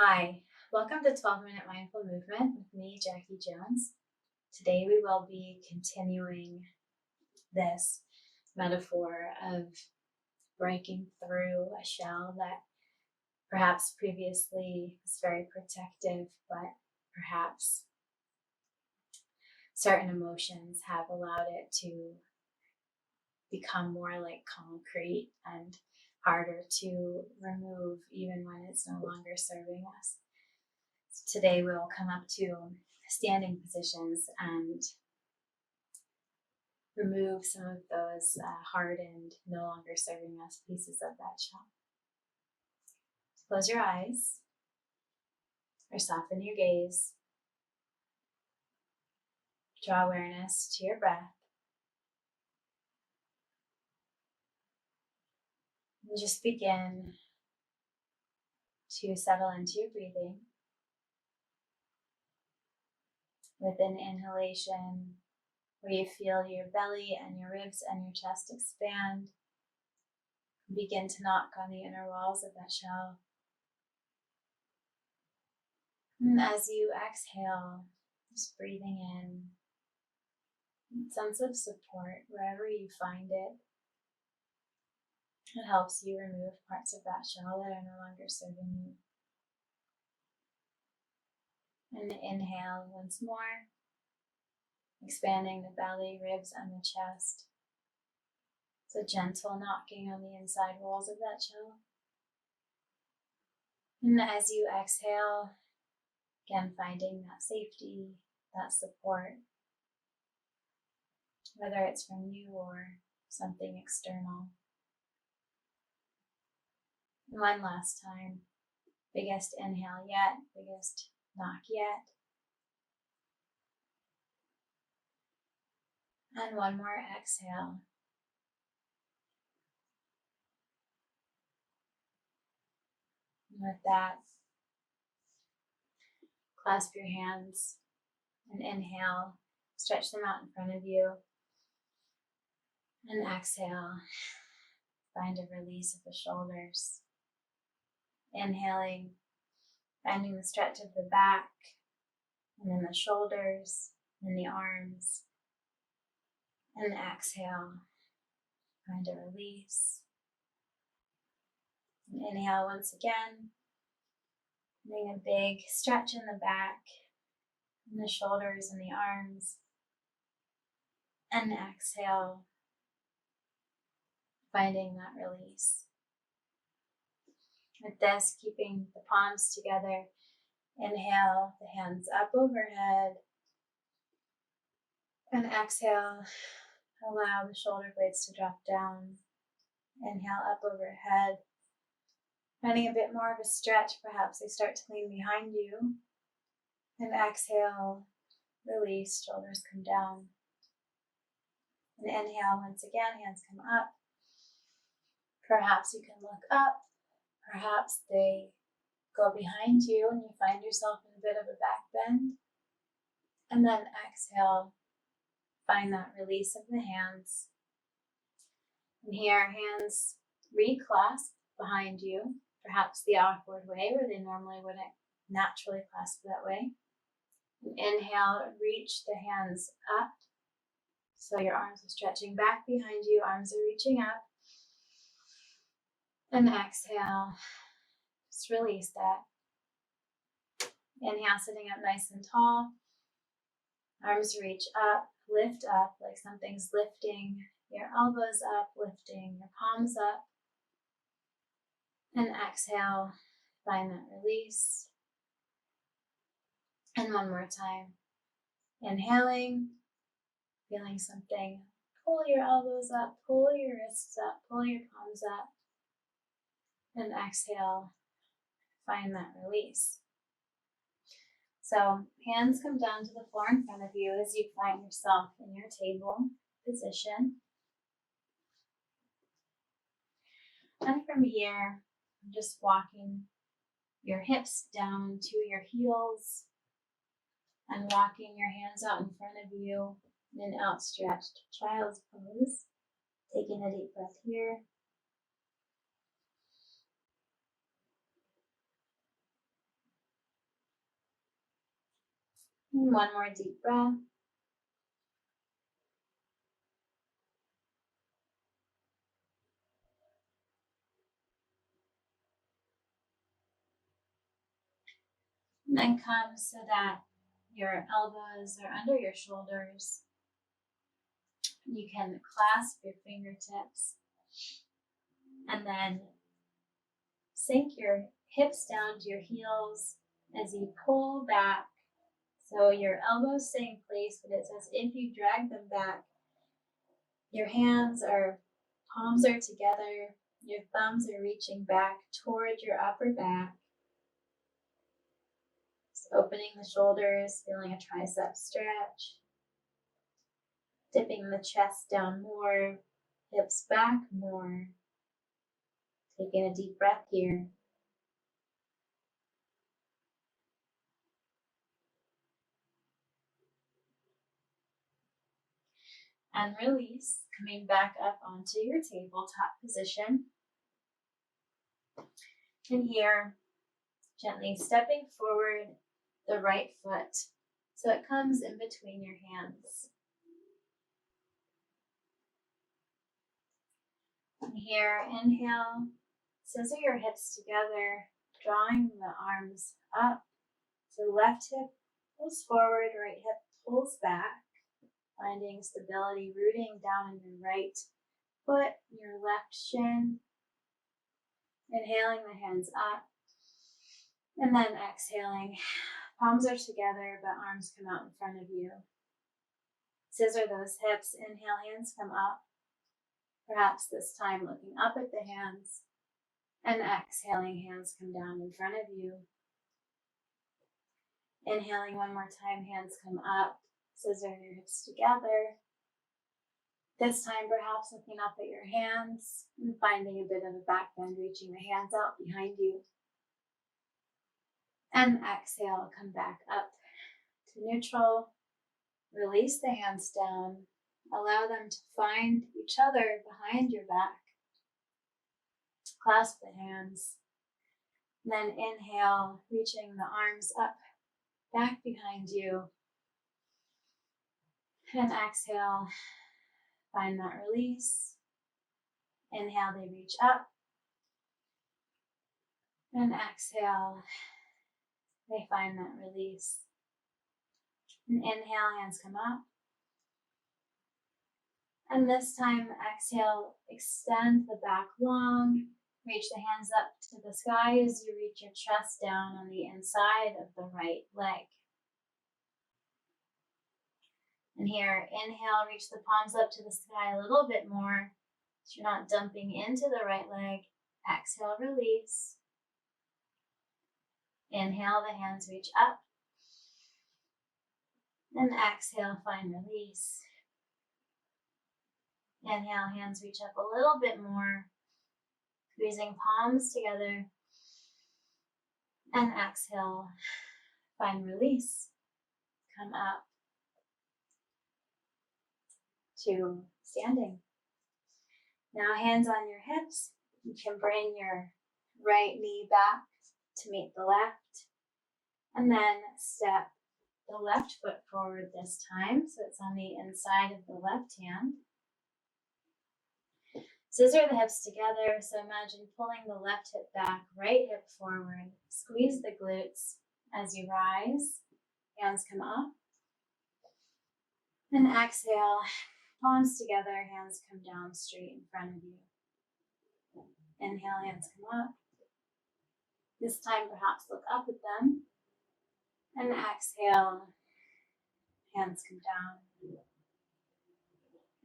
Hi, welcome to 12-Minute Mindful Movement with me, Jackie Jones. Today we will be continuing this metaphor of breaking through a shell that perhaps previously was very protective, but perhaps certain emotions have allowed it to become more like concrete and harder to remove even when it's no longer serving us. So today we'll come up to standing positions and remove some of those hardened, no longer serving us pieces of that shell. Close your eyes or soften your gaze. Draw awareness to your breath. And just begin to settle into your breathing. With an inhalation, where you feel your belly and your ribs and your chest expand. Begin to knock on the inner walls of that shell. And as you exhale, just breathing in, a sense of support wherever you find it. It helps you remove parts of that shell that are no longer serving you. And inhale once more, expanding the belly, ribs, and the chest. It's a gentle knocking on the inside walls of that shell. And as you exhale, again finding that safety, that support, whether it's from you or something external. And one last time, biggest inhale yet, biggest knock yet. And one more exhale. And with that, clasp your hands and inhale, stretch them out in front of you. And exhale, find a release of the shoulders. Inhaling, finding the stretch of the back, and then the shoulders, and the arms. And exhale, find a release. And inhale once again, finding a big stretch in the back, and the shoulders and the arms. And exhale, finding that release. With this, keeping the palms together, inhale the hands up overhead, and exhale, allow the shoulder blades to drop down. Inhale up overhead, finding a bit more of a stretch, perhaps they start to lean behind you. And exhale, release, shoulders come down. And inhale once again, hands come up. Perhaps you can look up, perhaps they go behind you and you find yourself in a bit of a back bend. And then exhale, find that release of the hands. And here, hands reclasp behind you, perhaps the awkward way where they normally wouldn't naturally clasp that way. And inhale, reach the hands up. So your arms are stretching back behind you, arms are reaching up. And exhale, just release that. Inhale, sitting up nice and tall. Arms reach up, lift up like something's lifting. Your elbows up, lifting your palms up. And exhale, find that release. And one more time. Inhaling, feeling something. Pull your elbows up, pull your wrists up, pull your palms up. And exhale, find that release. So hands come down to the floor in front of you as you find yourself in your table position. And from here, just walking your hips down to your heels and walking your hands out in front of you in an outstretched child's pose. Taking a deep breath here. And one more deep breath. And then come so that your elbows are under your shoulders. You can clasp your fingertips and then sink your hips down to your heels as you pull back. So your elbows stay in place, but it's as if you drag them back. Your palms are together. Your thumbs are reaching back toward your upper back. Just opening the shoulders, feeling a tricep stretch. Dipping the chest down more, hips back more. Taking a deep breath here. And release, coming back up onto your tabletop position. And here, gently stepping forward the right foot so it comes in between your hands. And here, inhale, scissor your hips together, drawing the arms up. So left hip pulls forward, right hip pulls back, finding stability, rooting down in your right foot, your left shin. Inhaling the hands up, and then exhaling. Palms are together, but arms come out in front of you. Scissor those hips. Inhale, hands come up. Perhaps this time looking up at the hands. And exhaling, hands come down in front of you. Inhaling one more time, hands come up. Scissor your hips together. This time, perhaps looking up at your hands and finding a bit of a back bend, reaching the hands out behind you. And exhale, come back up to neutral. Release the hands down. Allow them to find each other behind your back. Clasp the hands. And then inhale, reaching the arms up, back behind you. And exhale, find that release. Inhale, they reach up. And exhale, they find that release. And inhale, hands come up. And this time, exhale, extend the back long. Reach the hands up to the sky as you reach your chest down on the inside of the right leg. And here, inhale, reach the palms up to the sky a little bit more so you're not dumping into the right leg. Exhale, release. Inhale, the hands reach up. And exhale, find release. Inhale, hands reach up a little bit more. Squeezing palms together. And exhale, find release. Come up to standing. Now hands on your hips. You can bring your right knee back to meet the left. And then step the left foot forward this time. So it's on the inside of the left hand. Scissor the hips together. So imagine pulling the left hip back, right hip forward. Squeeze the glutes as you rise. Hands come up. And exhale. Palms together, hands come down straight in front of you. Inhale, hands come up. This time, perhaps look up at them. And exhale, hands come down.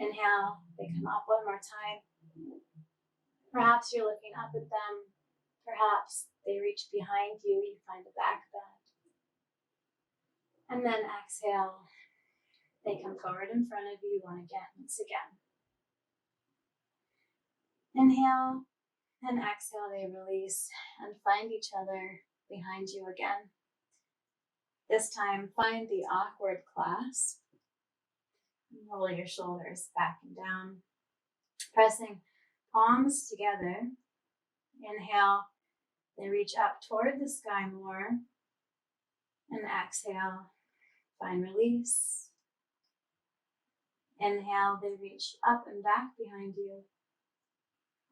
Inhale, they come up one more time. Perhaps you're looking up at them. Perhaps they reach behind you, you find a back bend. And then exhale, they come forward in front of you once again. Inhale and exhale, they release and find each other behind you again. This time, find the awkward clasp. Roll your shoulders back and down. Pressing palms together. Inhale, they reach up toward the sky more. And exhale, find release. Inhale, they reach up and back behind you.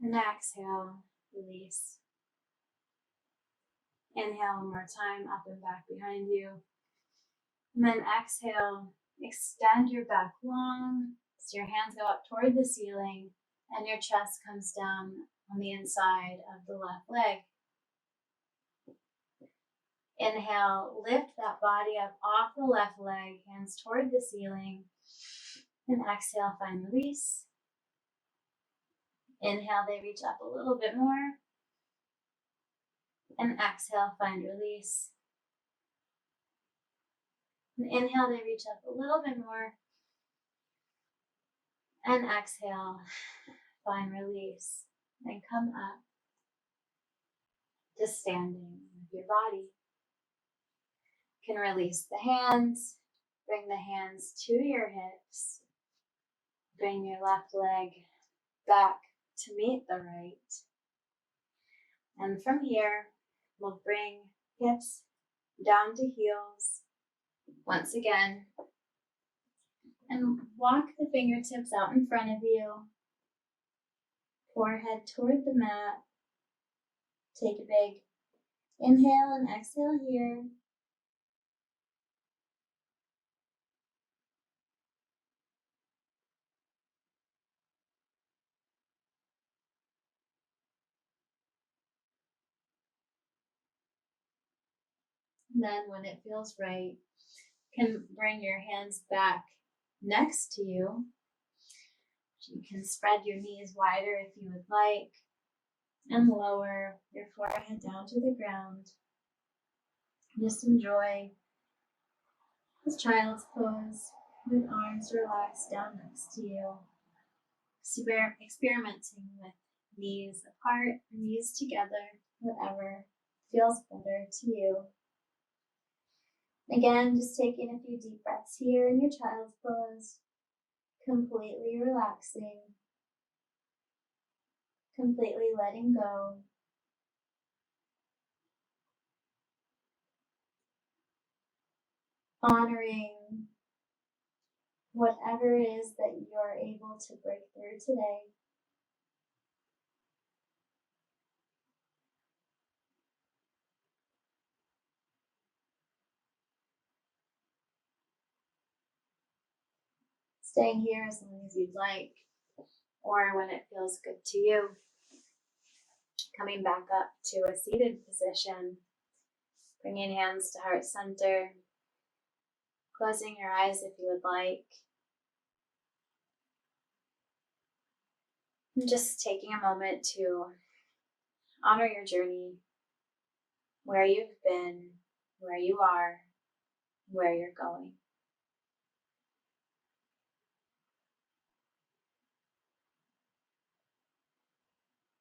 And exhale, release. Inhale one more time, up and back behind you. And then exhale, extend your back long, so your hands go up toward the ceiling and your chest comes down on the inside of the left leg. Inhale, lift that body up off the left leg, hands toward the ceiling. And exhale, find release. Inhale, they reach up a little bit more. And exhale, find release. And inhale, they reach up a little bit more. And exhale, find release. And come up to standing with your body. You can release the hands. Bring the hands to your hips. Bring your left leg back to meet the right. And from here, we'll bring hips down to heels once again. And walk the fingertips out in front of you. Forehead toward the mat. Take a big inhale and exhale here. And then when it feels right, you can bring your hands back next to you. You can spread your knees wider if you would like, and lower your forehead down to the ground. Just enjoy this child's pose with arms relaxed down next to you. Experimenting with knees apart or knees together, whatever feels better to you. Again, just taking a few deep breaths here in your child's pose, completely relaxing, completely letting go. Honoring whatever it is that you're able to break through today. Staying here as long as you'd like, or when it feels good to you. Coming back up to a seated position, bringing hands to heart center, closing your eyes if you would like. And just taking a moment to honor your journey, where you've been, where you are, where you're going.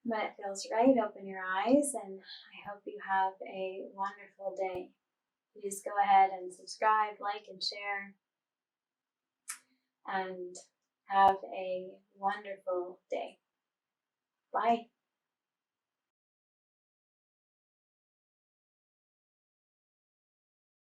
When it feels right, open your eyes, and I hope you have a wonderful day. Please go ahead and subscribe, like, and share, and have a wonderful day. Bye.